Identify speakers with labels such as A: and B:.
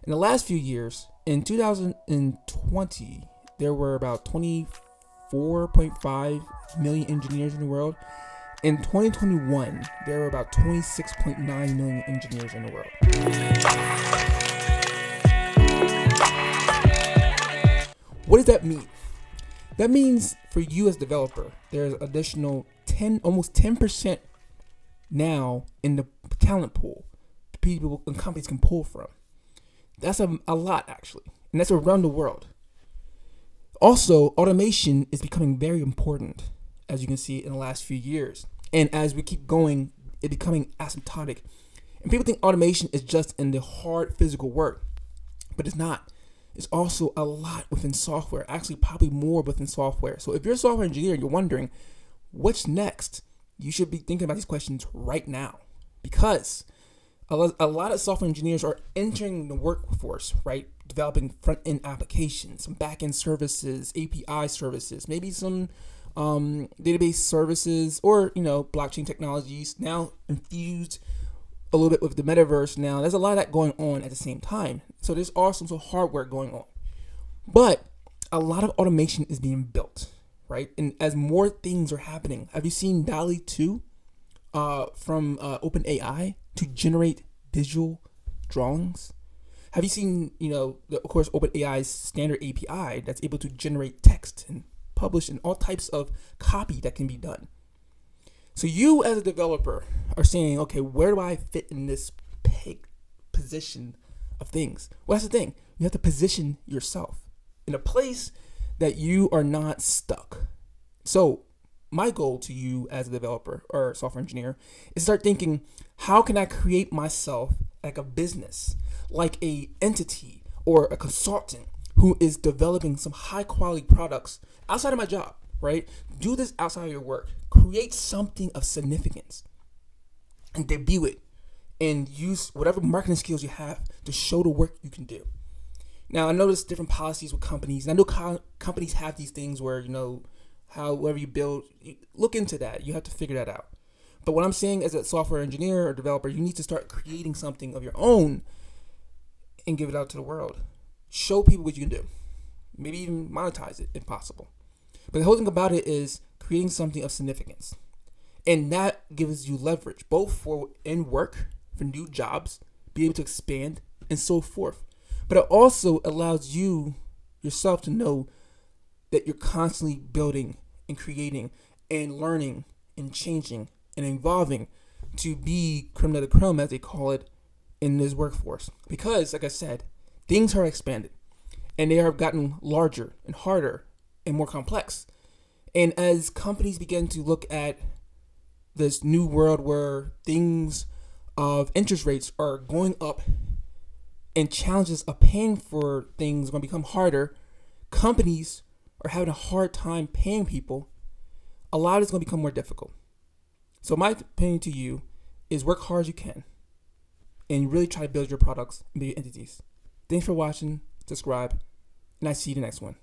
A: In the last few years, in 2020, there were about 24.5 million engineers in the world. In 2021, there were about 26.9 million engineers in the world. What does that mean? That means for you as a developer, there's additional almost 10% now in the talent pool people and companies can pull from. That's a lot, actually, and that's around the world. Also, automation is becoming very important, as you can see in the last few years. And as we keep going, it's becoming asymptotic. And people think automation is just in the hard physical work, but it's not. It's also a lot within software, actually probably more within software. So if you're a software engineer and you're wondering what's next, you should be thinking about these questions right now, because a lot of software engineers are entering the workforce, right? Developing front-end applications, some back-end services, API services, maybe some database services, or, blockchain technologies now infused a little bit with the metaverse. Now there's a lot of that going on at the same time. So there's also some hardware going on, but a lot of automation is being built, right? And as more things are happening, have you seen DALL-E 2 from OpenAI to generate visual drawings? Have you seen, of course, OpenAI's standard API that's able to generate text and publish and all types of copy that can be done? So you as a developer are saying, okay, where do I fit in this position of things? Well, that's the thing. You have to position yourself in a place that you are not stuck. So my goal to you as a developer or software engineer is start thinking, how can I create myself like a business, like a entity or a consultant who is developing some high quality products outside of my job, right? Do this outside of your work. Create something of significance and debut it, and use whatever marketing skills you have to show the work you can do. Now, I know there's different policies with companies, and I know companies have these things where, however you build, look into that. You have to figure that out. But what I'm saying as a software engineer or developer, you need to start creating something of your own and give it out to the world. Show people what you can do. Maybe even monetize it if possible. But the whole thing about it is creating something of significance. And that gives you leverage, both for in work, for new jobs, be able to expand, and so forth. But it also allows you yourself to know that you're constantly building and creating and learning and changing and evolving to be creme de la creme, as they call it, in this workforce. Because, like I said, things are expanded and they have gotten larger and harder and more complex. And as companies begin to look at this new world where things of interest rates are going up and challenges of paying for things are going to become harder, companies are having a hard time paying people. A lot is going to become more difficult. So my opinion to you is work hard as you can and really try to build your products and build your entities. Thanks for watching, subscribe, and I see you in the next one.